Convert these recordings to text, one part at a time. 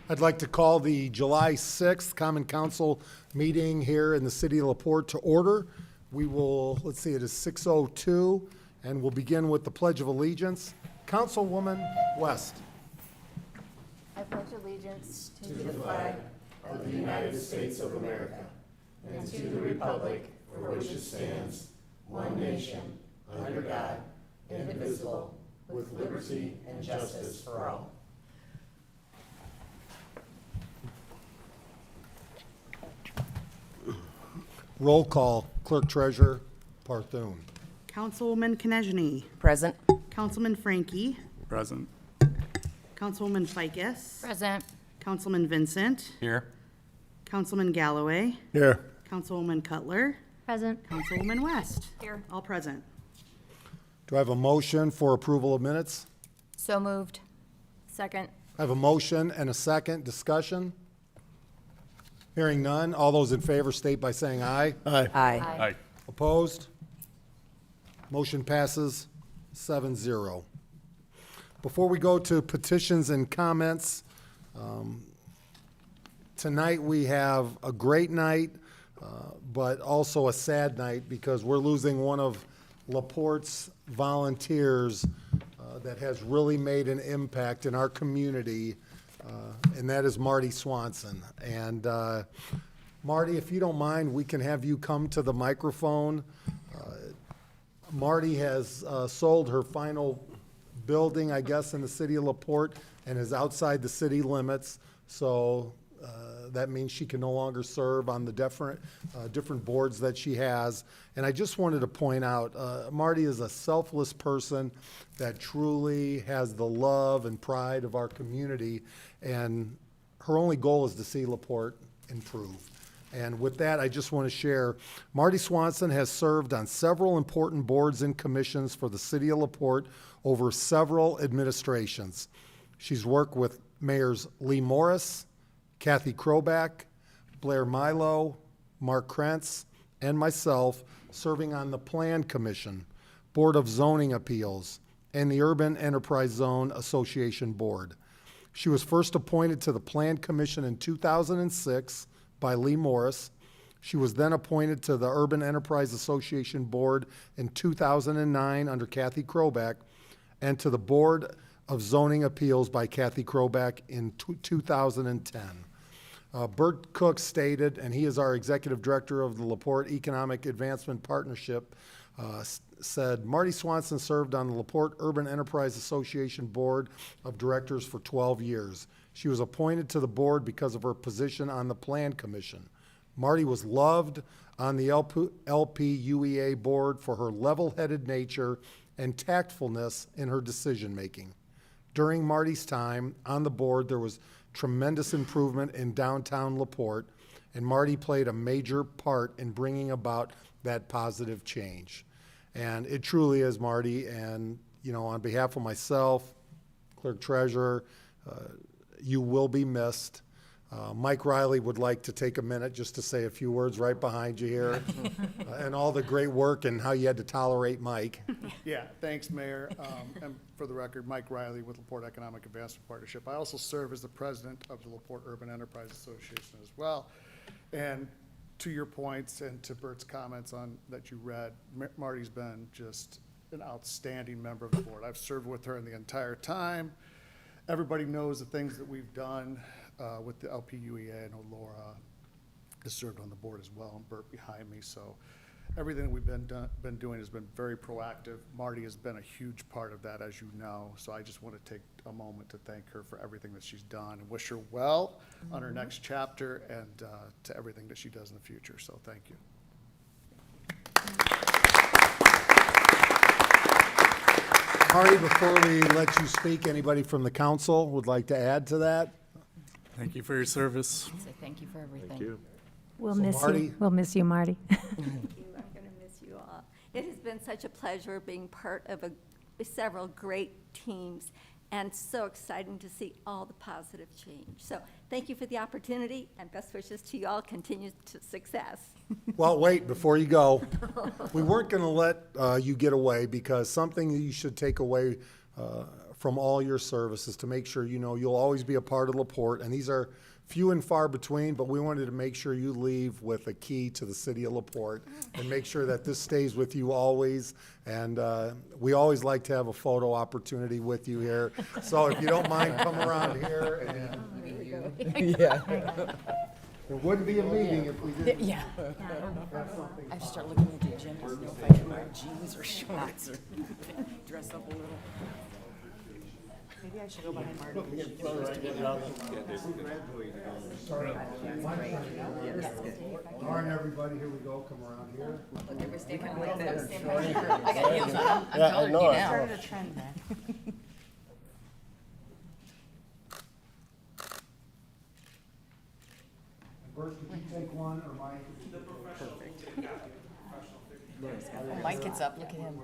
I'd like to call the July 6th Common Council meeting here in the city of LaPorte to order. We will, let's see, it is 6:02, and we'll begin with the Pledge of Allegiance. Councilwoman West. I pledge allegiance to the flag of the United States of America and to the republic for which it stands, one nation, under God, indivisible, with liberty and justice for all. Roll call, Clerk Treasurer Parthune. Councilwoman Konechny. Present. Councilman Frankie. Present. Councilwoman Ficus. Present. Councilman Vincent. Here. Councilman Galloway. Here. Councilwoman Cutler. Present. Councilwoman West. Here. All present. Do I have a motion for approval of minutes? So moved. Second. I have a motion and a second. Discussion? Hearing none. All those in favor state by saying aye. Aye. Aye. Opposed? Motion passes 7-0. Before we go to petitions and comments, tonight we have a great night, but also a sad night because we're losing one of LaPorte's volunteers that has really made an impact in our community, and that is Marty Swanson. And Marty, if you don't mind, we can have you come to the microphone. Marty has sold her final building, I guess, in the city of LaPorte and is outside the city limits. So that means she can no longer serve on the different boards that she has. And I just wanted to point out, Marty is a selfless person that truly has the love and pride of our community. And her only goal is to see LaPorte improve. And with that, I just want to share, Marty Swanson has served on several important boards and commissions for the city of LaPorte over several administrations. She's worked with Mayors Lee Morris, Kathy Kroback, Blair Milo, Mark Krentz, and myself, serving on the Plan Commission, Board of Zoning Appeals, and the Urban Enterprise Zone Association Board. She was first appointed to the Plan Commission in 2006 by Lee Morris. She was then appointed to the Urban Enterprise Association Board in 2009 under Kathy Kroback, and to the Board of Zoning Appeals by Kathy Kroback in 2010. Bert Cook stated, and he is our executive director of the LaPorte Economic Advancement Partnership, said, Marty Swanson served on the LaPorte Urban Enterprise Association Board of Directors for 12 years. She was appointed to the board because of her position on the Plan Commission. Marty was loved on the LPUEA board for her level-headed nature and tactfulness in her decision-making. During Marty's time on the board, there was tremendous improvement in downtown LaPorte, and Marty played a major part in bringing about that positive change. And it truly is, Marty, and on behalf of myself, Clerk Treasurer, you will be missed. Mike Riley would like to take a minute just to say a few words right behind you here, and all the great work and how you had to tolerate Mike. Yeah, thanks, Mayor. And for the record, Mike Riley with LaPorte Economic Advancement Partnership. I also serve as the president of the LaPorte Urban Enterprise Association as well. And to your points and to Bert's comments on that you read, Marty's been just an outstanding member of the board. I've served with her in the entire time. Everybody knows the things that we've done with the LPUEA. I know Laura has served on the board as well, and Bert behind me. So everything that we've been doing has been very proactive. Marty has been a huge part of that, as you know. So I just want to take a moment to thank her for everything that she's done and wish her well on her next chapter and to everything that she does in the future. So thank you. Marty, before we let you speak, anybody from the council would like to add to that? Thank you for your service. Say thank you for everything. Thank you. We'll So miss Marty- you. We'll miss you, Marty. Thank you. I'm going to miss you all. It has been such a pleasure being part of several great teams, and so exciting to see all the positive change. So thank you for the opportunity, and best wishes to you all. Continued success. Well, wait, before you go, we weren't going to let you get away because something that you should take away from all your services to make sure you know you'll always be a part of LaPorte. And these are few and far between, but we wanted to make sure you leave with a key to the city of LaPorte and make sure that this stays with you always. And we always like to have a photo opportunity with you here. So if you don't mind, come around here and it wouldn't be a meeting if we didn't Yeah. have something. I start looking at the agenda to know if I can wear jeans or shorts or dress up a little. Maybe I should go behind Marty. Lauren, everybody, here we go, come around here. Look, we're standing like this. I got heels on. I'm taller than you now. Started a trend there. First, could you take one, or Mike? Mike gets up, look at him.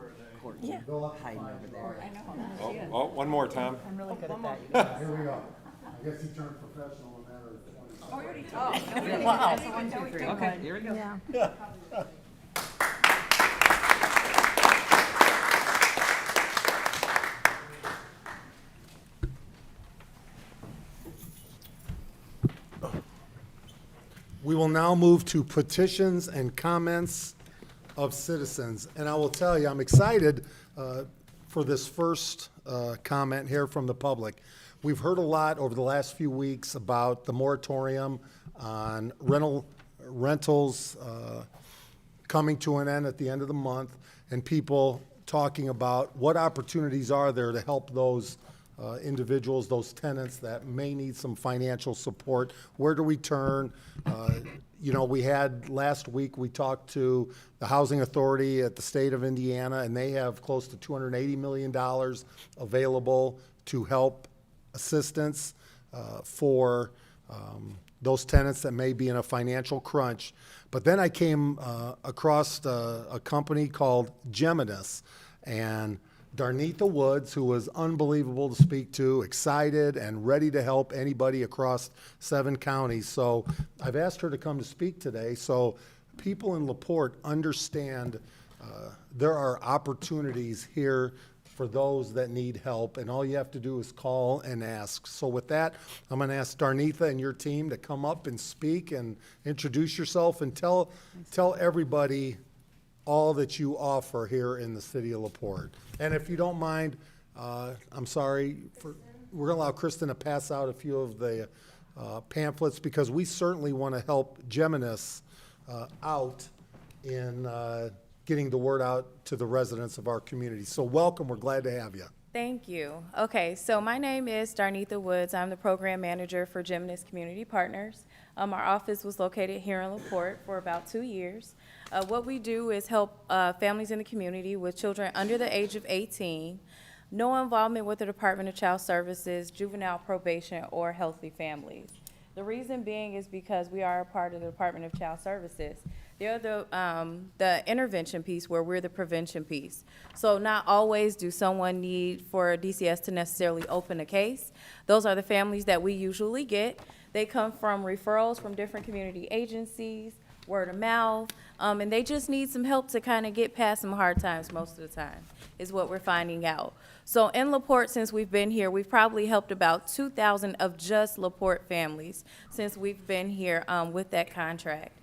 Yeah. Hiding over there. Oh, one more, Tom. I'm really good at that. Here we go. I guess he turned professional in that or 20. Wow. 1, 2, 3. Okay, here we go. We will now move to petitions and comments of citizens. And I will tell you, I'm excited for this first comment here from the public. We've heard a lot over the last few weeks about the moratorium on rentals coming to an end at the end of the month, and people talking about what opportunities are there to help those individuals, those tenants that may need some financial support. Where do we turn? You know, we had last week, we talked to the Housing Authority at the state of Indiana, and they have close to $280 million available to help assistance for those tenants that may be in a financial crunch. But then I came across a company called Geminis, and Darnitha Woods, who was unbelievable to speak to, excited and ready to help anybody across 7 counties. So I've asked her to come to speak today so people in LaPorte understand there are opportunities here for those that need help, and all you have to do is call and ask. So with that, I'm going to ask Darnitha and your team to come up and speak and introduce yourself and tell everybody all that you offer here in the city of LaPorte. And if you don't mind, I'm sorry, we're going to allow Kristen to pass out a few of the pamphlets because we certainly want to help Geminis out in getting the word out to the residents of our community. So welcome, we're glad to have you. Thank you. Okay, so my name is Darnitha Woods. I'm the program manager for Geminis Community Partners. Our office was located here in LaPorte for about 2 years. What we do is help families in the community with children under the age of 18, no involvement with the Department of Child Services, juvenile probation, or healthy families. The reason being is because we are a part of the Department of Child Services. They're the intervention piece where we're the prevention piece. So not always do someone need for DCS to necessarily open a case. Those are the families that we usually get. They come from referrals from different community agencies, word of mouth, and they just need some help to kind of get past some hard times most of the time, is what we're finding out. So in LaPorte, since we've been here, we've probably helped about 2,000 of just LaPorte families since we've been here with that contract.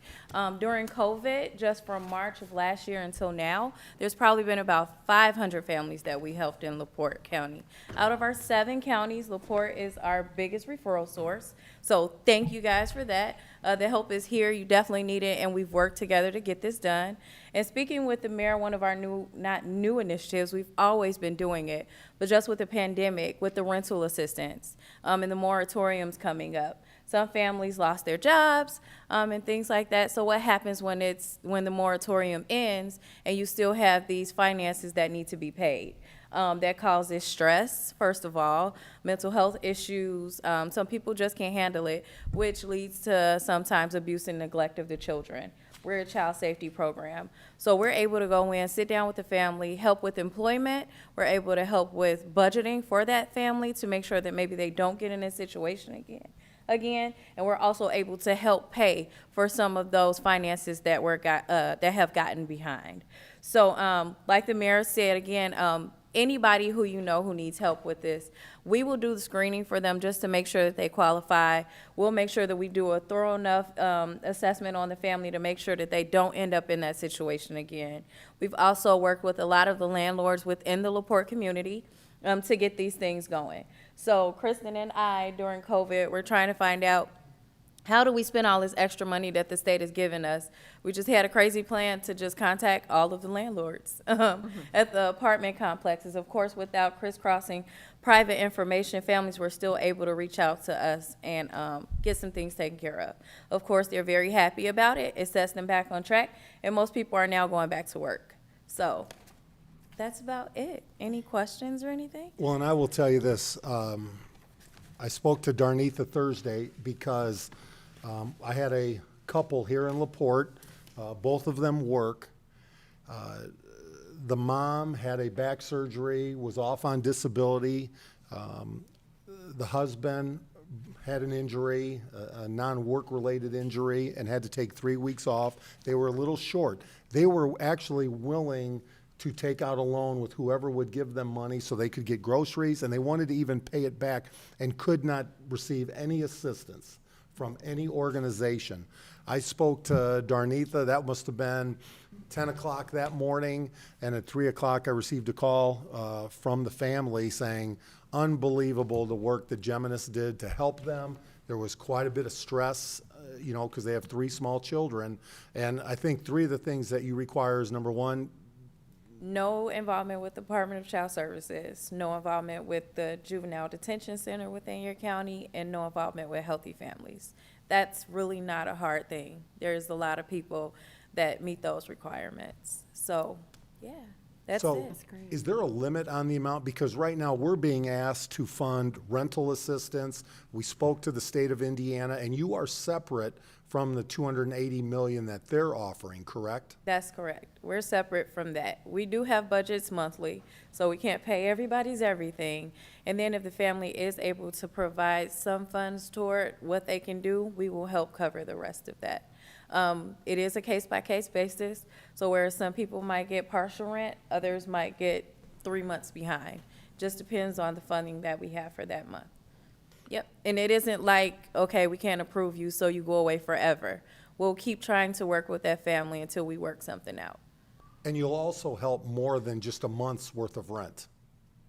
During COVID, just from March of last year until now, there's probably been about 500 families that we helped in LaPorte County. Out of our 7 counties, LaPorte is our biggest referral source. So thank you guys for that. The help is here. You definitely need it, and we've worked together to get this done. And speaking with the mayor, one of our not new initiatives, we've always been doing it, but just with the pandemic, with the rental assistance, and the moratoriums coming up. Some families lost their jobs, and things like that. So what happens when the moratorium ends and you still have these finances that need to be paid? That causes stress, first of all, mental health issues. Some people just can't handle it, which leads to sometimes abuse and neglect of the children. We're a child safety program. So we're able to go in, sit down with the family, help with employment. We're able to help with budgeting for that family to make sure that maybe they don't get in this situation again, and we're also able to help pay for some of those finances that have gotten behind. So like the mayor said, again, anybody who you know who needs help with this, we will do the screening for them just to make sure that they qualify. We'll make sure that we do a thorough enough assessment on the family to make sure that they don't end up in that situation again. We've also worked with a lot of the landlords within the LaPorte community to get these things going. So Kristen and I, during COVID, we're trying to find out, how do we spend all this extra money that the state has given us? We just had a crazy plan to just contact all of the landlords at the apartment complexes. Of course, without crisscrossing private information, families were still able to reach out to us and get some things taken care of. Of course, they're very happy about it. It sets them back on track, and most people are now going back to work. So that's about it. Any questions or anything? Well, and I will tell you this, I spoke to Darnitha Thursday because I had a couple here in LaPorte, both of them work. The mom had a back surgery, was off on disability. The husband had an injury, a non-work related injury, and had to take 3 weeks off. They were a little short. They were actually willing to take out a loan with whoever would give them money so they could get groceries, and they wanted to even pay it back and could not receive any assistance from any organization. I spoke to Darnitha, that must have been 10 o'clock that morning, and at 3 o'clock I received a call from the family saying, unbelievable the work that Geminis did to help them. There was quite a bit of stress, you know, because they have 3 small children. And I think 3 of the things that you require is, number 1, No involvement with the Department of Child Services, no involvement with the Juvenile Detention Center within your county, and no involvement with Healthy Families. That's really not a hard thing. There's a lot of people that meet those requirements. So, yeah, that's so it. is there a limit on the amount? Because right now we're being asked to fund rental assistance. We spoke to the state of Indiana, and you are separate from the $280 million that they're offering, correct? That's correct. We're separate from that. We do have budgets monthly, so we can't pay everybody's everything. And then if the family is able to provide some funds toward what they can do, we will help cover the rest of that. It is a case-by-case basis, so where some people might get partial rent, others might get 3 months behind. Just depends on the funding that we have for that month. Yep, and it isn't like, okay, we can't approve you, so you go away forever. We'll keep trying to work with that family until we work something out. And you'll also help more than just a month's worth of rent.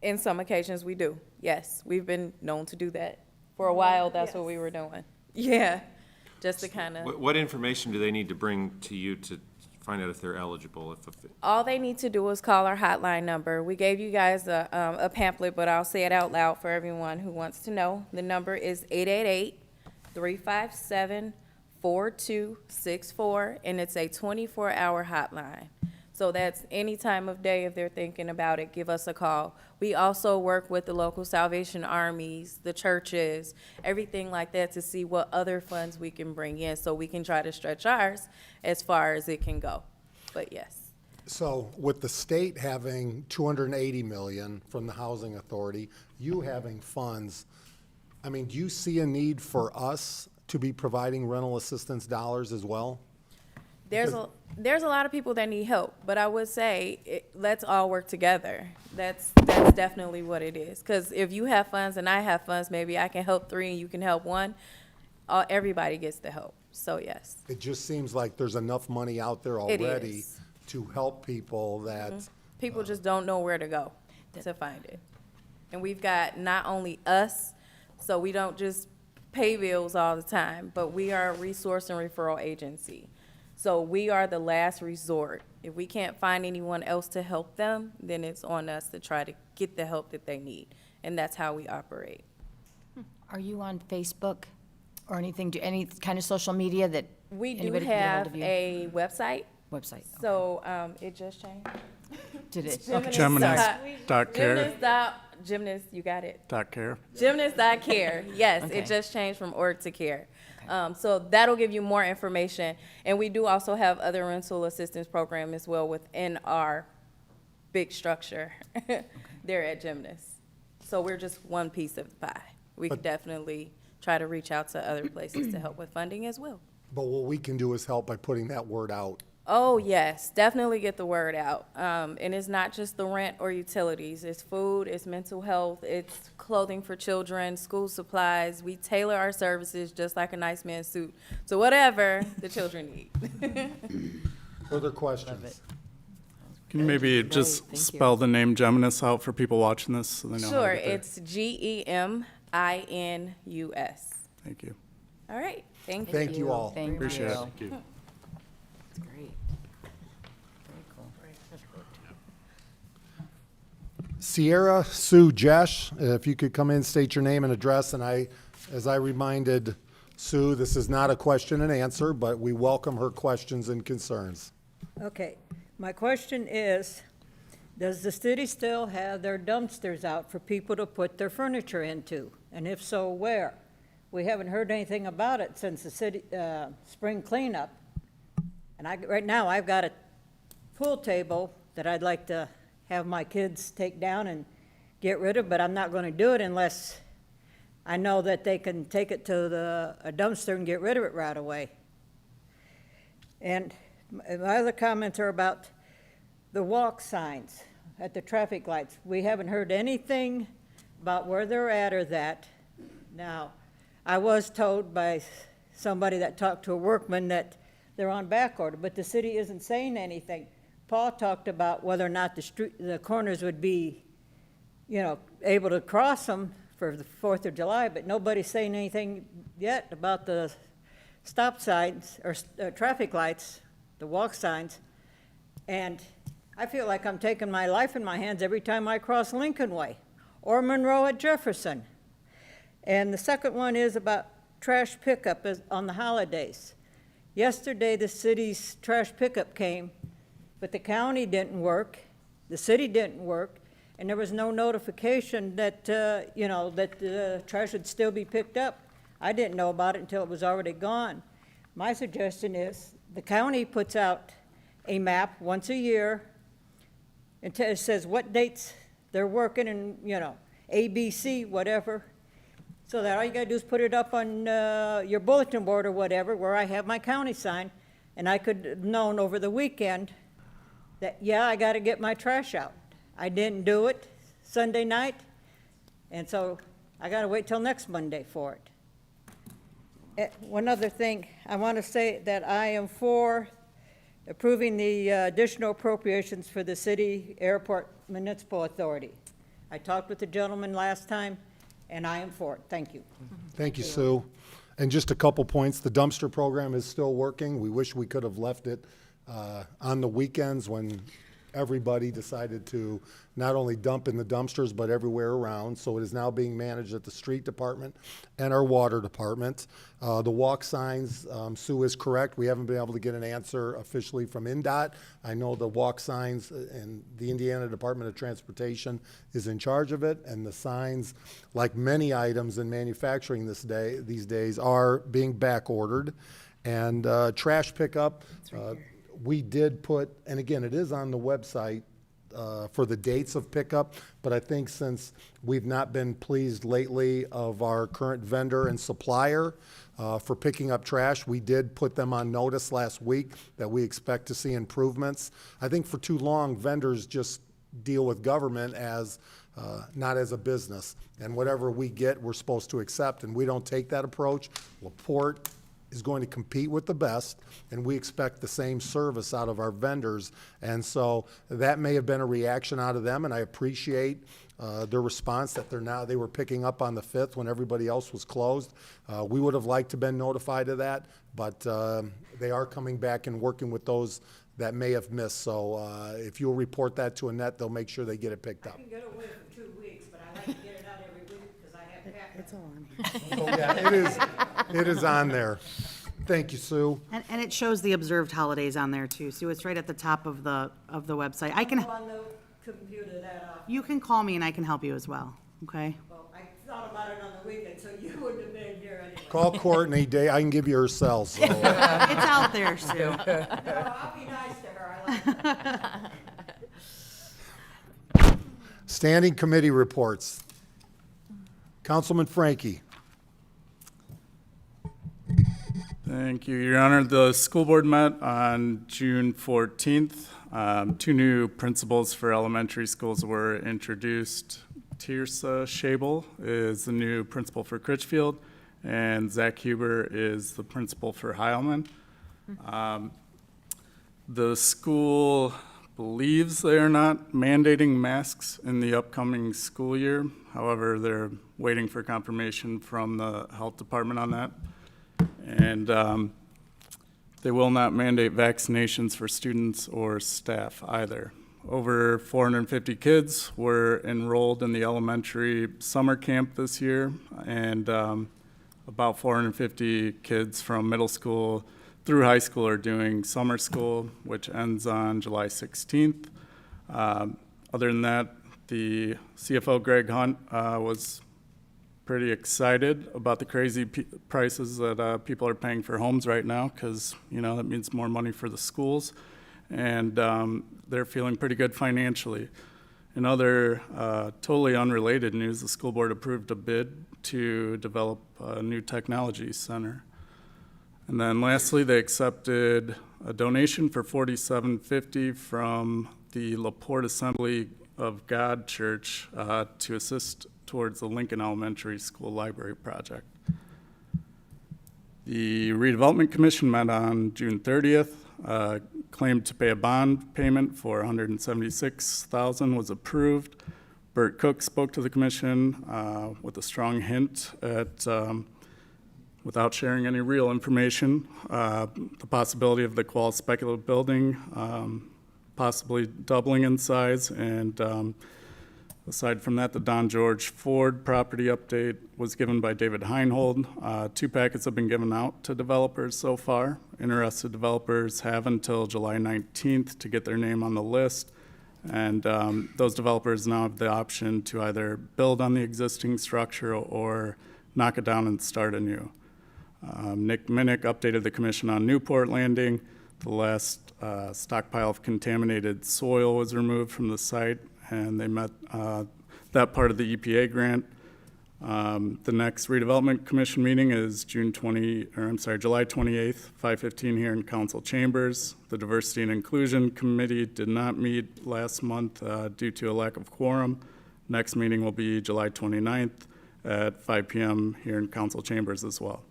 In some occasions, we do, yes. We've been known to do that. For a while, that's what we were doing. Yeah, just to kind of, What information do they need to bring to you to find out if they're eligible? all they need to do is call our hotline number. We gave you guys a pamphlet, but I'll say it out loud for everyone who wants to know. The number is 888-357-4264, and it's a 24-hour hotline. So that's any time of day if they're thinking about it, give us a call. We also work with the local Salvation Armies, the churches, everything like that to see what other funds we can bring in so we can try to stretch ours as far as it can go. But yes. So with the state having $280 million from the Housing Authority, you having funds, I mean, do you see a need for us to be providing rental assistance dollars as well? There's a lot of people that need help, but I would say let's all work together. That's definitely what it is. Because if you have funds and I have funds, maybe I can help 3 and you can help 1. Everybody gets the help. So yes. It just seems like there's enough money out there already is. to help people that, People just don't know where to go to find it. And we've got not only us, so we don't just pay bills all the time, but we are a resource and referral agency. So we are the last resort. If we can't find anyone else to help them, then it's on us to try to get the help that they need. And that's how we operate. Are you on Facebook or anything, any kind of social media that We do anybody can get a hold have of you? a website, Website? so it just changed. Did it? Geminis.care. Gymnast, you got it. .care. Gymnast.care, yes, Okay. it just changed from org to care. So that'll give you more information. And we do also have other rental assistance program as well within our big structure there at Gymnast. So we're just one piece of the pie. We could definitely try to reach out to other places to help with funding as well. but what we can do is help by putting that word out Oh, yes, definitely get the word out. And it's not just the rent or utilities. It's food, it's mental health, it's clothing for children, school supplies. We tailor our services just like a nice man's suit to whatever the children need. Further questions? Can you maybe just thank you. spell the name Geminus out for people watching this so they know how to Sure, get there? it's Geminus. Thank you. All right, thank you. Thank you all. Thank Appreciate it. you. That's great. Very cool. Sierra Sue Jesh, if you could come in, state your name and address, and as I reminded Sue, this is not a question and answer, but we welcome her questions and concerns. Okay, my question is, does the city still have their dumpsters out for people to put their furniture into? And if so, where? We haven't heard anything about it since the city, spring cleanup. And right now, I've got a pool table that I'd like to have my kids take down and get rid of, but I'm not gonna do it unless I know that they can take it to a dumpster and get rid of it right away. And my other comments are about the walk signs at the traffic lights. We haven't heard anything about where they're at or that. Now, I was told by somebody that talked to a workman that they're on back order, but the city isn't saying anything. Paul talked about whether or not the corners would be, able to cross them for the 4th of July, but nobody's saying anything yet about the stop signs or traffic lights, the walk signs. And I feel like I'm taking my life in my hands every time I cross Lincoln Way or Monroe at Jefferson. And the second one is about trash pickup on the holidays. Yesterday, the city's trash pickup came, but the county didn't work, the city didn't work, and there was no notification that, that the trash would still be picked up. I didn't know about it until it was already gone. My suggestion is the county puts out a map once a year. It says what dates they're working and, ABC, whatever. So that all you gotta do is put it up on your bulletin board or whatever, where I have my county sign, and I could have known over the weekend that, yeah, I gotta get my trash out. I didn't do it Sunday night, and so I gotta wait till next Monday for it. One other thing, I wanna say that I am for approving the additional appropriations for the city airport municipal authority. I talked with the gentleman last time, and I am for it. Thank you. Thank you, Sue. And just a couple points, the dumpster program is still working. We wish we could have left it on the weekends when everybody decided to not only dump in the dumpsters, but everywhere around. So it is now being managed at the street department and our water department. The walk signs, Sue is correct. We haven't been able to get an answer officially from INDOT. I know the walk signs and the Indiana Department of Transportation is in charge of it, and the signs, like many items in manufacturing these days, are being back ordered. And trash pickup, we did put, and again, it is on the website for the dates of pickup, but I think since we've not been pleased lately of our current vendor and supplier for picking up trash, we did put them on notice last week that we expect to see improvements. I think for too long, vendors just deal with government as not as a business, and whatever we get, we're supposed to accept, and we don't take that approach. Porte is going to compete with the best, and we expect the same service out of our vendors. And so that may have been a reaction out of them, and I appreciate their response that they were picking up on the 5th when everybody else was closed. We would have liked to have been notified of that, but they are coming back and working with those that may have missed. So if you'll report that to Annette, they'll make sure they get it picked up. I can get away for 2 weeks, but I like to get it out every week because I have packed. It's all on. Oh, yeah, it is on there. Thank you, Sue. And it shows the observed holidays on there too, Sue. It's right at the top of the website. On the computer that, You can call me and I can help you as well, okay? well, I thought about it on the weekend, so you wouldn't have been here anyway. Call Courtney Day. I can give you her cell. So. It's out there, Sue. No, I'll be nice to her, I like her. Standing committee reports. Councilman Frankie. Thank you, Your Honor. The school board met on June 14th. Two new principals for elementary schools were introduced. Tirsa Schabel is the new principal for Critchfield, and Zach Huber is the principal for Heilman. The school believes they are not mandating masks in the upcoming school year. However, they're waiting for confirmation from the health department on that. And they will not mandate vaccinations for students or staff either. Over 450 kids were enrolled in the elementary summer camp this year, and about 450 kids from middle school through high school are doing summer school, which ends on July 16th. Other than that, the CFO, Greg Hunt, was pretty excited about the crazy prices that people are paying for homes right now, because, you know, that means more money for the schools, and they're feeling pretty good financially. In other totally unrelated news, the school board approved a bid to develop a new technology center. And then lastly, they accepted a donation for $47.50 from the LaPorte Assembly of God Church to assist towards the Lincoln Elementary School Library project. The Redevelopment Commission met on June 30th, claimed to pay a bond payment for $176,000 was approved. Bert Cook spoke to the commission with a strong hint at, without sharing any real information, the possibility of the Qual speculative building possibly doubling in size, and aside from that, the Don George Ford property update was given by David Heinhold. 2 packets have been given out to developers so far. Interested developers have until July 19th to get their name on the list. And those developers now have the option to either build on the existing structure or knock it down and start anew. Nick Minnick updated the commission on Newport Landing. The last stockpile of contaminated soil was removed from the site, and they met that part of the EPA grant. The next redevelopment commission meeting is July 28th, 5:15 here in council chambers. The diversity and inclusion committee did not meet last month due to a lack of quorum. Next meeting will be July 29th at 5 p.m. here in council chambers as well.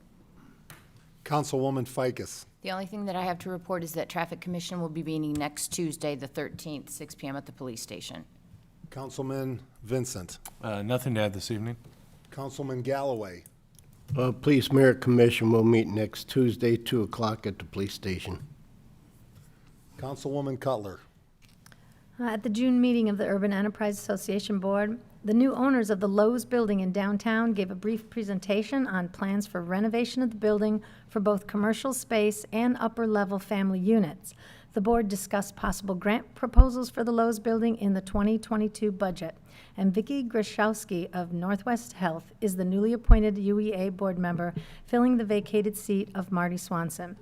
Councilwoman Ficus. The only thing that I have to report is that Traffic Commission will be meeting next Tuesday, the 13th, 6 p.m. at the police station. Councilman Vincent. Nothing to add this evening. Councilman Galloway. Police Merit Commission will meet next Tuesday, 2 o'clock at the police station. Councilwoman Cutler. At the June meeting of the Urban Enterprise Association Board, the new owners of the Lowe's building in downtown gave a brief presentation on plans for renovation of the building for both commercial space and upper-level family units. The board discussed possible grant proposals for the Lowe's building in the 2022 budget, and Vicki Grashowski of Northwest Health is the newly appointed UEA board member, filling the vacated seat of Marty Swanson.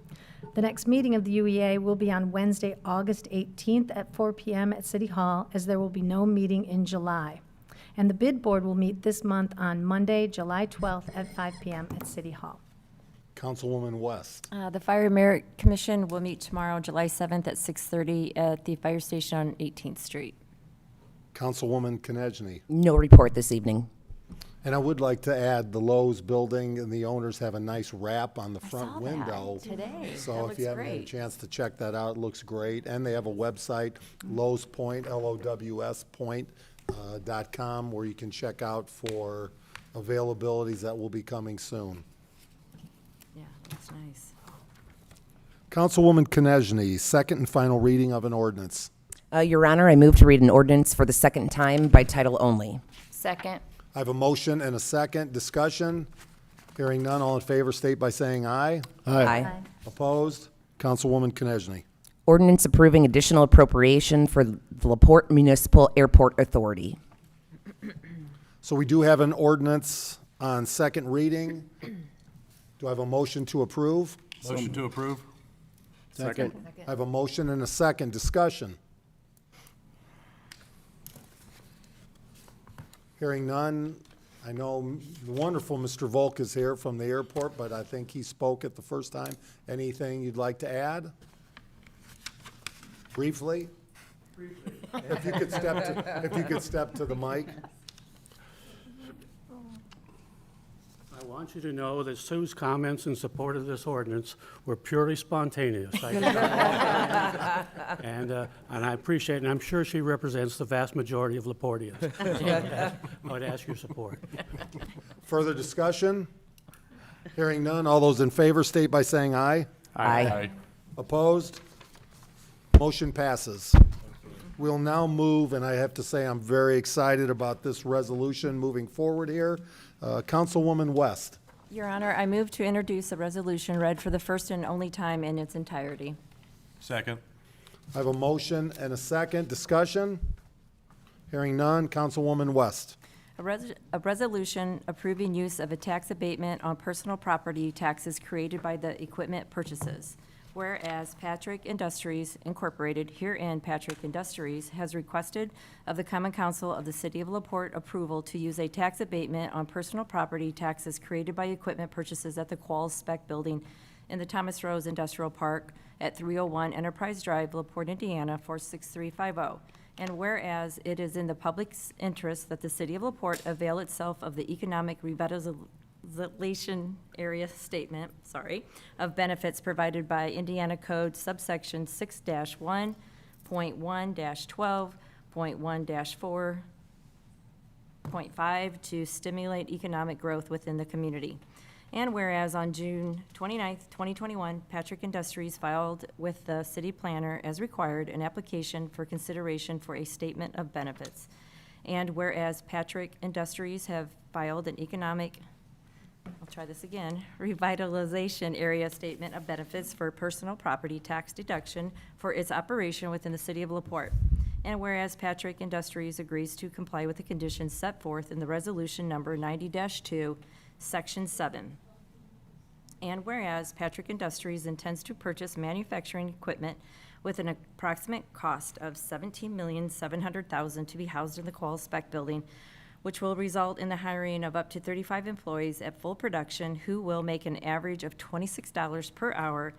The next meeting of the UEA will be on Wednesday, August 18th at 4 p.m. at City Hall, as there will be no meeting in July. And the bid board will meet this month on Monday, July 12th at 5 p.m. at City Hall. Councilwoman West. The Fire Merit Commission will meet tomorrow, July 7th at 6:30 at the fire station on 18th Street. Councilwoman Konechny. No report this evening. And I would like to add, the Lowe's building and the owners have a nice wrap on the front saw that window. today. So That if looks you haven't had a great. chance to check that out, it looks great. And they have a website, Lowe's Point, LOWS Point, .com, where you can check out for availabilities that will be coming soon. Yeah, that's nice. Councilwoman Konechny, second and final reading of an ordinance. Your Honor, I move to read an ordinance for the second time by title only. Second. I have a motion and a second. Discussion? Hearing none, all in favor state by saying aye. Aye. Opposed? Councilwoman Konechny. Ordinance approving additional appropriation for the LaPorte Municipal Airport Authority. So we do have an ordinance on second reading. Do I have a motion to approve? Motion to approve. Second. I have a motion and a second. Discussion? Hearing none, I know the wonderful Mr. Volk is here from the airport, but I think he spoke at the first time. Anything you'd like to add? Briefly? If you could step to the mic. I want you to know that Sue's comments in support of this ordinance were purely spontaneous. And I appreciate it, and I'm sure she represents the vast majority of Laportians. I would ask your support. Further discussion? Hearing none, all those in favor state by saying aye. Aye. Opposed? Motion passes. We'll now move, and I have to say I'm very excited about this resolution moving forward here. Councilwoman West. Your Honor, I move to introduce a resolution read for the first and only time in its entirety. Second. I have a motion and a second. Discussion? Hearing none. Councilwoman West. A resolution approving use of a tax abatement on personal property taxes created by the equipment purchases. Whereas Patrick Industries Incorporated, herein Patrick Industries, has requested of the Common Council of the City of LaPorte approval to use a tax abatement on personal property taxes created by equipment purchases at the Qualls Spec Building in the Thomas Rose Industrial Park at 301 Enterprise Drive, LaPorte, Indiana, 46350. And whereas it is in the public's interest that the City of LaPorte avail itself of the economic revitalization area statement, of benefits provided by Indiana Code subsection 6-1.1-12.1-4.5 to stimulate economic growth within the community. And whereas on June 29th, 2021, Patrick Industries filed with the city planner as required an application for consideration for a statement of benefits. And whereas Patrick Industries have filed an revitalization area statement of benefits for personal property tax deduction for its operation within the City of LaPorte. And whereas Patrick Industries agrees to comply with the conditions set forth in the resolution number 90-2, Section 7. And whereas Patrick Industries intends to purchase manufacturing equipment with an approximate cost of $17,700,000 to be housed in the Qualls Spec Building, which will result in the hiring of up to 35 employees at full production who will make an average of $26 per hour,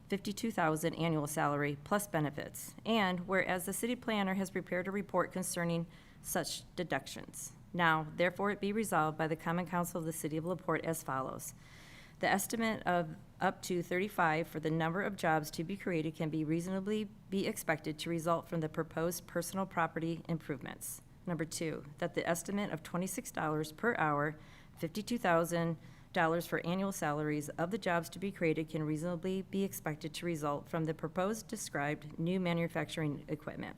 $52,000 annual salary plus benefits. And whereas the city planner has prepared a report concerning such deductions. Now, therefore, it be resolved by the Common Council of the City of LaPorte as follows. The estimate of up to 35 for the number of jobs to be created can be reasonably be expected to result from the proposed personal property improvements. Number 2, that the estimate of $26 per hour, $52,000 for annual salaries of the jobs to be created can reasonably be expected to result from the proposed described new manufacturing equipment.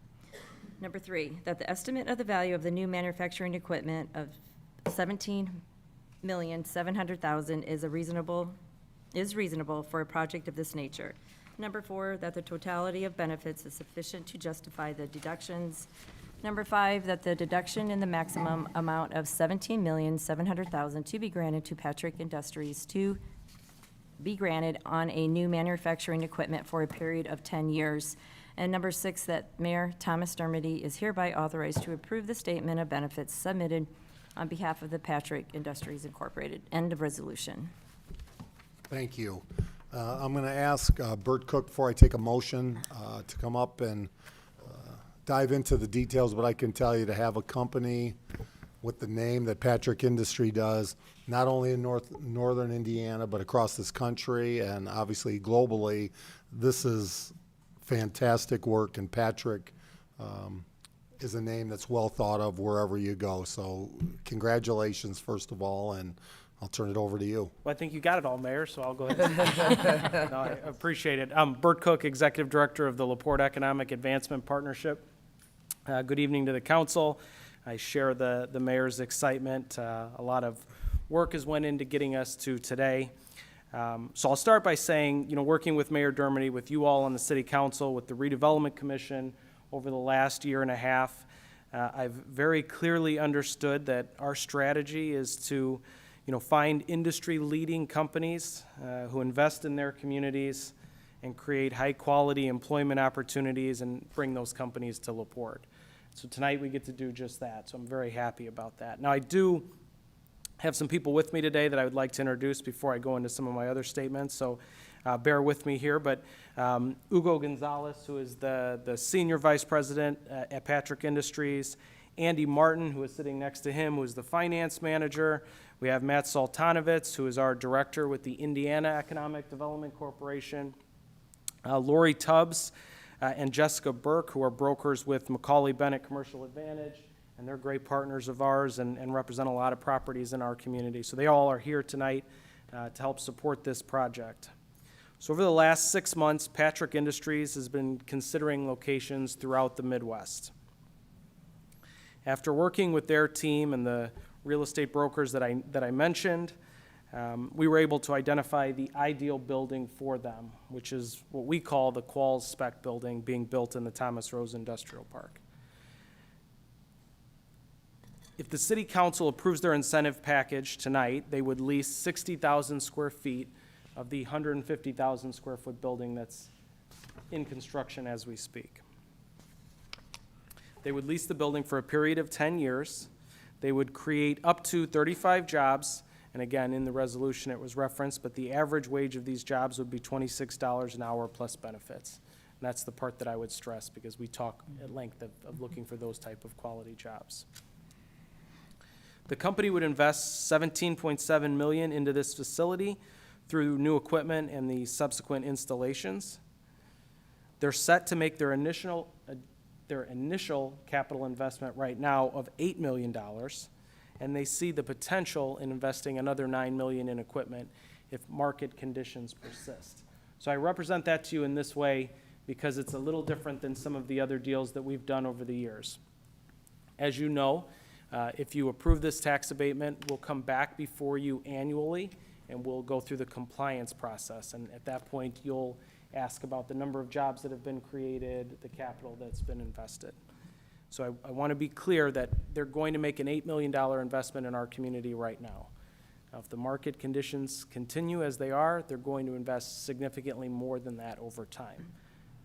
Number 3, that the estimate of the value of the new manufacturing equipment of $17,700,000 is reasonable for a project of this nature. Number 4, that the totality of benefits is sufficient to justify the deductions. Number 5, that the deduction in the maximum amount of $17,700,000 to be granted to Patrick Industries to be granted on a new manufacturing equipment for a period of 10 years. And number 6, that Mayor Thomas Dermody is hereby authorized to approve the statement of benefits submitted on behalf of the Patrick Industries Incorporated. End of resolution. Thank you. I'm going to ask Bert Cook, before I take a motion, to come up and dive into the details, but I can tell you to have a company with the name that Patrick Industry does, not only in northern Indiana, but across this country and obviously globally, this is fantastic work, and Patrick is a name that's well thought of wherever you go. So congratulations, first of all, and I'll turn it over to you. Well, I think you got it all, Mayor, so I'll go ahead. No, I appreciate it. I'm Bert Cook, Executive Director of the LaPorte Economic Advancement Partnership. Good evening to the council. I share the mayor's excitement. A lot of work has went into getting us to today. So I'll start by saying, working with Mayor Dermody, with you all on the City Council, with the Redevelopment Commission over the last year and a half, I've very clearly understood that our strategy is to find industry-leading companies who invest in their communities and create high-quality employment opportunities and bring those companies to LaPorte. So tonight we get to do just that, so I'm very happy about that. Now, I do have some people with me today that I would like to introduce before I go into some of my other statements, so bear with me here. But Hugo Gonzalez, who is the Senior Vice President at Patrick Industries, Andy Martin, who is sitting next to him, who is the Finance Manager. We have Matt Soltanovitz, who is our Director with the Indiana Economic Development Corporation. Lori Tubbs and Jessica Burke, who are brokers with Macaulay Bennett Commercial Advantage, and they're great partners of ours and represent a lot of properties in our community. So they all are here tonight to help support this project. So over the last 6 months, Patrick Industries has been considering locations throughout the Midwest. After working with their team and the real estate brokers that I mentioned, we were able to identify the ideal building for them, which is what we call the Qualls Spec Building being built in the Thomas Rose Industrial Park. If the City Council approves their incentive package tonight, they would lease 60,000 square feet of the 150,000 square foot building that's in construction as we speak. They would lease the building for a period of 10 years. They would create up to 35 jobs, and again, in the resolution it was referenced, but the average wage of these jobs would be $26 an hour plus benefits. And that's the part that I would stress, because we talk at length of looking for those type of quality jobs. The company would invest $17.7 million into this facility through new equipment and the subsequent installations. They're set to make their initial capital investment right now of $8 million, and they see the potential in investing another $9 million in equipment if market conditions persist. So I represent that to you in this way because it's a little different than some of the other deals that we've done over the years. As you know, if you approve this tax abatement, we'll come back before you annually and we'll go through the compliance process. And at that point, you'll ask about the number of jobs that have been created, the capital that's been invested. So I want to be clear that they're going to make an $8 million investment in our community right now. Now, if the market conditions continue as they are, they're going to invest significantly more than that over time.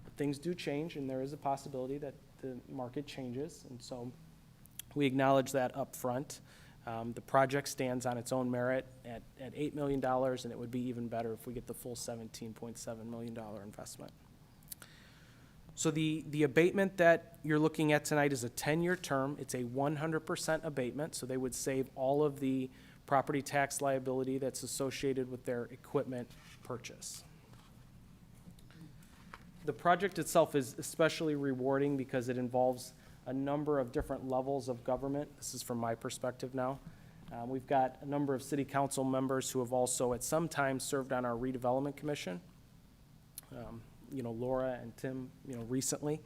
But things do change, and there is a possibility that the market changes, and so we acknowledge that up front. The project stands on its own merit at $8 million, and it would be even better if we get the full $17.7 million investment. So the abatement that you're looking at tonight is a 10-year term. It's a 100% abatement, so they would save all of the property tax liability that's associated with their equipment purchase. The project itself is especially rewarding because it involves a number of different levels of government. This is from my perspective now. We've got a number of city council members who have also at some time served on our redevelopment commission. Laura and Tim, recently.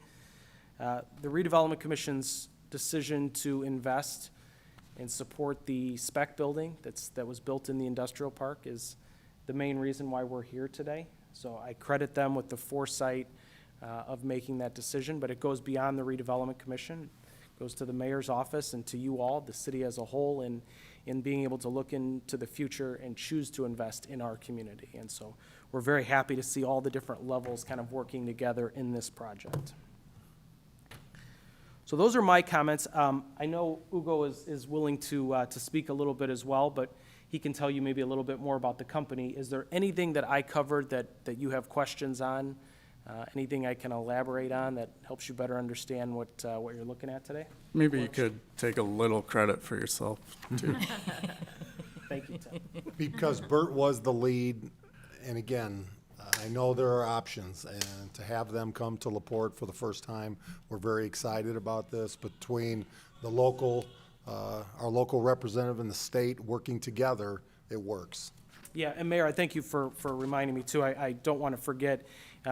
The redevelopment commission's decision to invest and support the spec building that was built in the industrial park is the main reason why we're here today. So I credit them with the foresight of making that decision, but it goes beyond the redevelopment commission. It goes to the mayor's office and to you all, the city as a whole, in being able to look into the future and choose to invest in our community. And so we're very happy to see all the different levels kind of working together in this project. So those are my comments. I know Hugo is willing to speak a little bit as well, but he can tell you maybe a little bit more about the company. Is there anything that I covered that you have questions on? Anything I can elaborate on that helps you better understand what you're looking at today? Maybe you could take a little credit for yourself, too. Thank you, Tim. Because Bert was the lead, and again, I know there are options, and to have them come to LaPorte for the first time, we're very excited about this. Between the local, our local representative and the state working together, it works. Yeah, and Mayor, I thank you for reminding me too. I don't want to forget,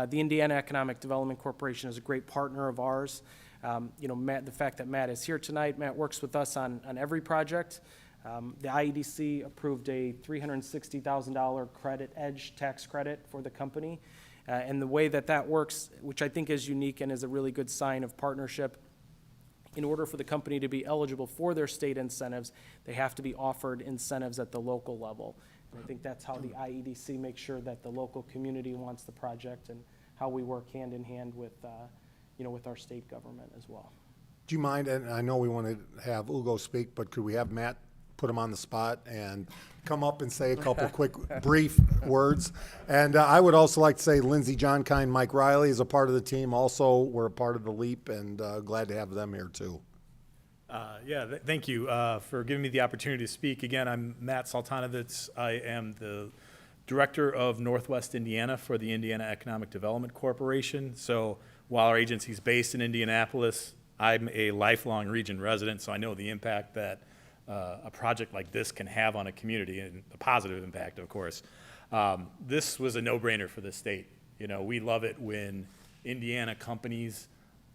the Indiana Economic Development Corporation is a great partner of ours. Matt, the fact that Matt is here tonight, Matt works with us on every project. The IEDC approved a $360,000 credit edge tax credit for the company. And the way that works, which I think is unique and is a really good sign of partnership, in order for the company to be eligible for their state incentives, they have to be offered incentives at the local level. And I think that's how the IEDC makes sure that the local community wants the project, and how we work hand in hand with, with our state government as well. Do you mind, and I know we want to have Hugo speak, but could we have Matt put him on the spot and come up and say a couple quick, brief words. And I would also like to say Lindsey Johnkind, Mike Riley is a part of the team. Also, we're a part of the LEAP, and glad to have them here too. Thank you for giving me the opportunity to speak. Again, I'm Matt Saltanovitz. I am the Director of Northwest Indiana for the Indiana Economic Development Corporation. So while our agency is based in Indianapolis, I'm a lifelong region resident, so I know the impact that a project like this can have on a community, and a positive impact, of course. This was a no-brainer for the state. You know, we love it when Indiana companies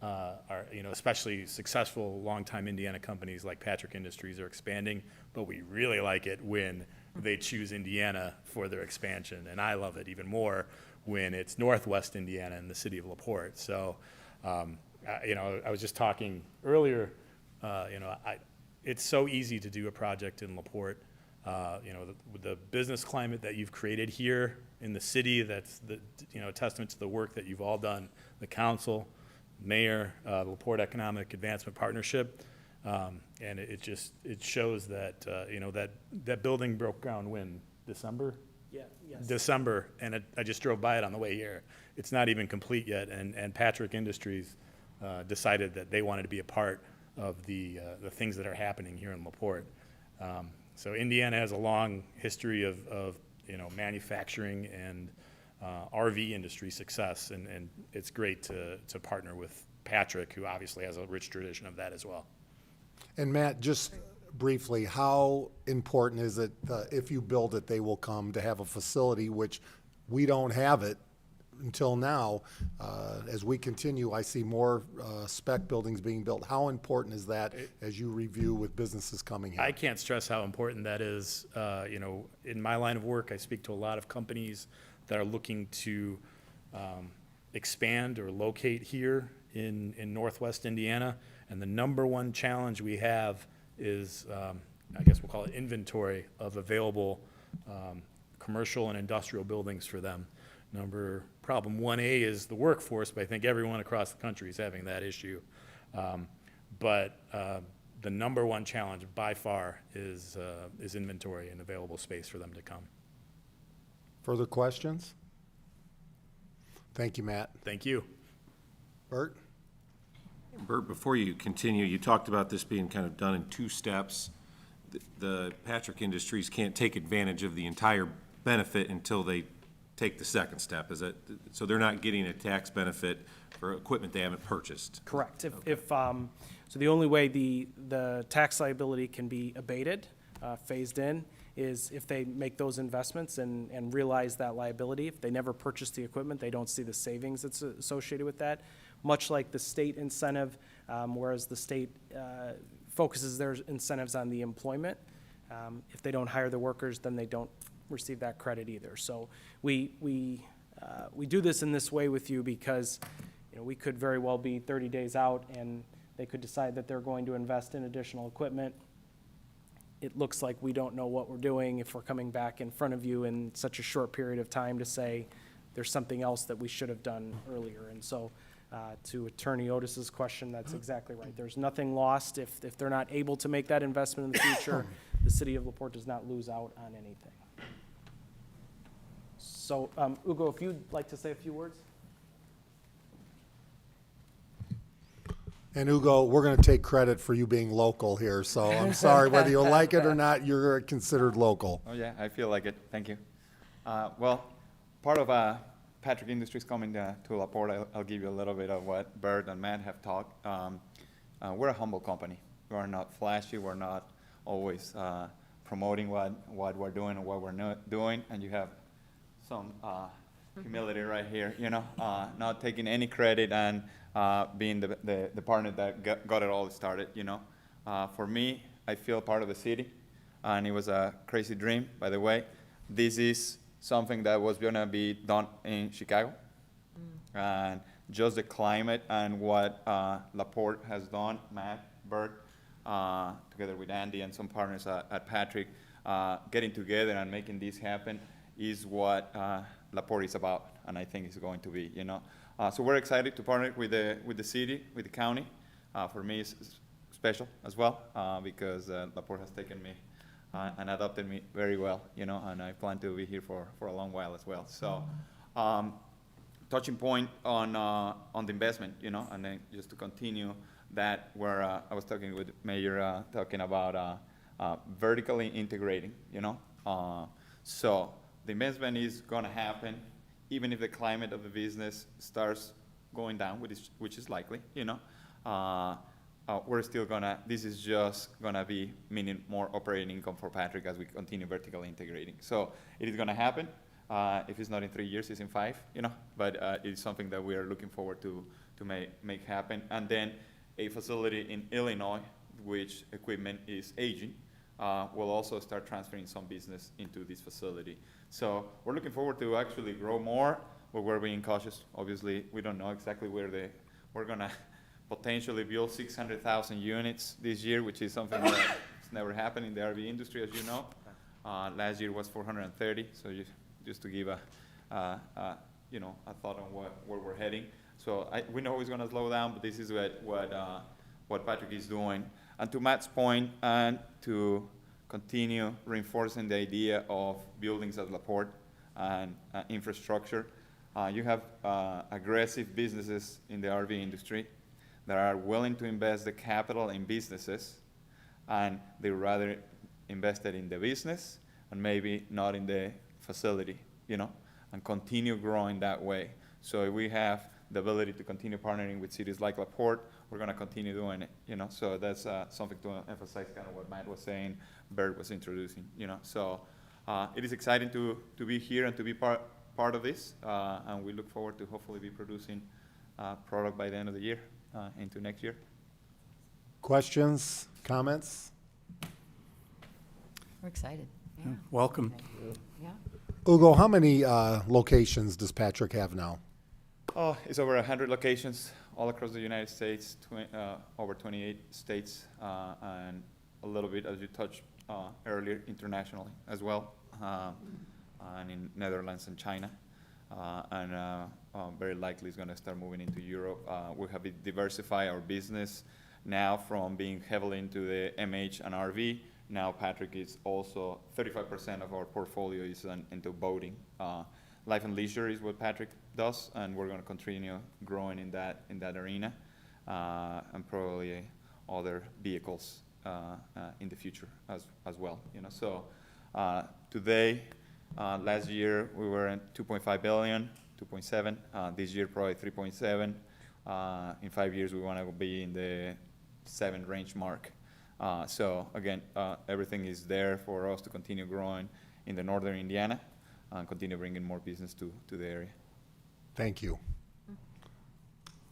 are, you know, especially successful longtime Indiana companies like Patrick Industries are expanding, but we really like it when they choose Indiana for their expansion. And I love it even more when it's Northwest Indiana in the city of LaPorte. So, you know, I was just talking earlier, you know, it's so easy to do a project in LaPorte. You know, the business climate that you've created here in the city, that's the, you know, a testament to the work that you've all done, the council, mayor, the LaPorte Economic Advancement Partnership. And it shows that, you know, that building broke ground when? December? Yes. December, and I just drove by it on the way here. It's not even complete yet, and Patrick Industries decided that they wanted to be a part of the things that are happening here in LaPorte. So Indiana has a long history of you know, manufacturing and RV industry success, and it's great to partner with Patrick, who obviously has a rich tradition of that as well. And Matt, just briefly, how important is it, if you build it, they will come, to have a facility, which we don't have it until now? As we continue, I see more spec buildings being built. How important is that as you review with businesses coming here? I can't stress how important that is. You know, in my line of work, I speak to a lot of companies that are looking to expand or locate here in Northwest Indiana. And the number one challenge we have is, I guess we'll call it inventory of available commercial and industrial buildings for them. Problem 1A is the workforce, but I think everyone across the country is having that issue. But the number one challenge by far is inventory and available space for them to come. Further questions? Thank you, Matt. Thank you. Bert? Bert, before you continue, you talked about this being kind of done in two steps. The Patrick Industries can't take advantage of the entire benefit until they take the second step. Is that, so they're not getting a tax benefit for equipment they haven't purchased? Correct. So the only way the tax liability can be abated, phased in, is if they make those investments and realize that liability. If they never purchase the equipment, they don't see the savings that's associated with that. Much like the state incentive, whereas the state focuses their incentives on the employment. If they don't hire the workers, then they don't receive that credit either. So we do this in this way with you because, you know, we could very well be 30 days out and they could decide that they're going to invest in additional equipment. It looks like we don't know what we're doing if we're coming back in front of you in such a short period of time to say there's something else that we should have done earlier. And so to Attorney Otis's question, that's exactly right. There's nothing lost. If they're not able to make that investment in the future, the city of LaPorte does not lose out on anything. So, Ugo, if you'd like to say a few words. And Ugo, we're going to take credit for you being local here, so I'm sorry, whether you like it or not, you're considered local. Oh yeah, I feel like it. Thank you. Well, part of Patrick Industries coming to LaPorte, I'll give you a little bit of what Bert and Matt have talked. We're a humble company. We're not flashy. We're not always promoting what we're doing and what we're not doing. And you have some humility right here, you know, not taking any credit and being the partner that got it all started, you know. For me, I feel part of the city, and it was a crazy dream, by the way. This is something that was going to be done in Chicago. And just the climate and what LaPorte has done, Matt, Bert, together with Andy and some partners at Patrick, getting together and making this happen is what LaPorte is about, and I think it's going to be, you know. So we're excited to partner with the city, with the county. For me, it's special as well, because LaPorte has taken me and adopted me very well, and I plan to be here for a long while as well. So, touching point on the investment, and then just to continue that, where I was talking with Mayor, talking about vertically integrating, so the investment is going to happen even if the climate of the business starts going down, which is likely, we're still this is just gonna be meaning more operating income for Patrick as we continue vertically integrating. So it is gonna happen. If it's not in 3 years, it's in 5, but it's something that we are looking forward to make happen. And then a facility in Illinois, which equipment is aging, will also start transferring some business into this facility. So we're looking forward to actually grow more, but we're being cautious. Obviously, we don't know exactly where we're gonna potentially build 600,000 units this year, which is something that's never happened in the RV industry, as you know. Last year was 430, so just to give a thought on where we're heading. So we know it's gonna slow down, but this is what Patrick is doing. And to Matt's point, and to continue reinforcing the idea of buildings at LaPorte and infrastructure, you have aggressive businesses in the RV industry that are willing to invest the capital in businesses, and they rather invest it in the business and maybe not in the facility, and continue growing that way. So if we have the ability to continue partnering with cities like LaPorte, we're going to continue doing it, So that's something to emphasize, kind of what Matt was saying, Bert was introducing, So it is exciting to be here and to be part of this, and we look forward to hopefully be producing product by the end of the year. Into next year. Questions, comments? We're excited. Yeah, welcome. Yeah. Ugo, how many locations does Patrick have now? Oh, it's over 100 locations all across the United States, over 28 states, and a little bit, as you touched earlier, internationally as well, and in Netherlands and China. And very likely is going to start moving into Europe. We have diversified our business now from being heavily into the MH and RV. Now Patrick is also 35% of our portfolio is into boating. Life and leisure is what Patrick does, and we're going to continue growing in that arena, and probably other vehicles in the future as well. So today. Last year, we were at 2.5 billion, 2.7. This year, probably 3.7. In 5 years, we want to be in the 7 range mark. So again, everything is there for us to continue growing in the northern Indiana and continue bringing more business to the area. Thank you.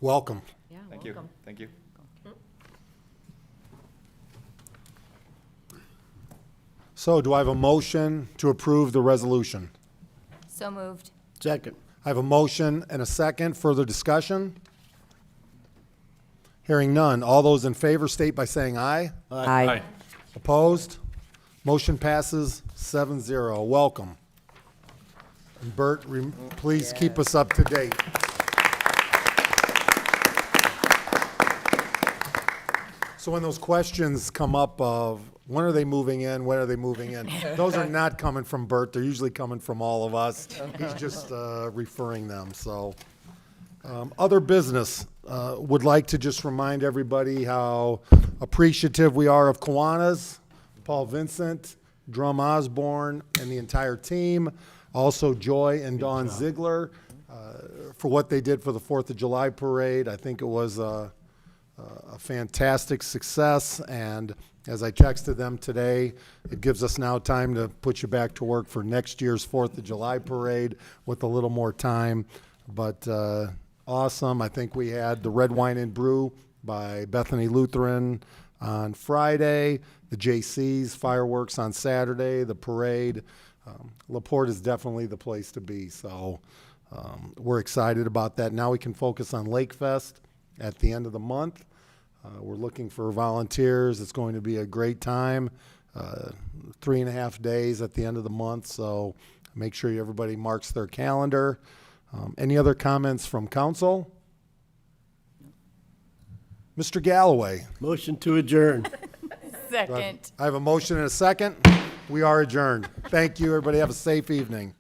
Welcome. Yeah, Thank welcome. you. Thank you. So do I have a motion to approve the resolution? So moved. Second. I have a motion and a second. Further discussion? Hearing none. All those in favor state by saying aye. Aye. Opposed? Motion passes 7-0. Welcome. And Bert, please keep us up to date. So when those questions come up of when are they moving in, when are they moving in, those are not coming from Bert. They're usually coming from all of us. He's just referring them. So other business, would like to just remind everybody how appreciative we are of Kiwanis, Paul Vincent, Drum Osborne, and the entire team. Also Joy and Dawn Ziegler for what they did for the 4th of July parade. I think it was a fantastic success, and as I texted them today, it gives us now time to put you back to work for next year's 4th of July parade with a little more time. But awesome. I think we had the Red Wine and Brew by Bethany Lutheran on Friday, the JC's fireworks on Saturday, the parade. LaPorte is definitely the place to be, so we're excited about that. Now we can focus on Lake Fest at the end of the month. We're looking for volunteers. It's going to be a great time. 3.5 days at the end of the month, so make sure everybody marks their calendar. Any other comments from council? Mr. Galloway. Motion to adjourn. Second. I have a motion and a second. We are adjourned. Thank you, everybody. Have a safe evening.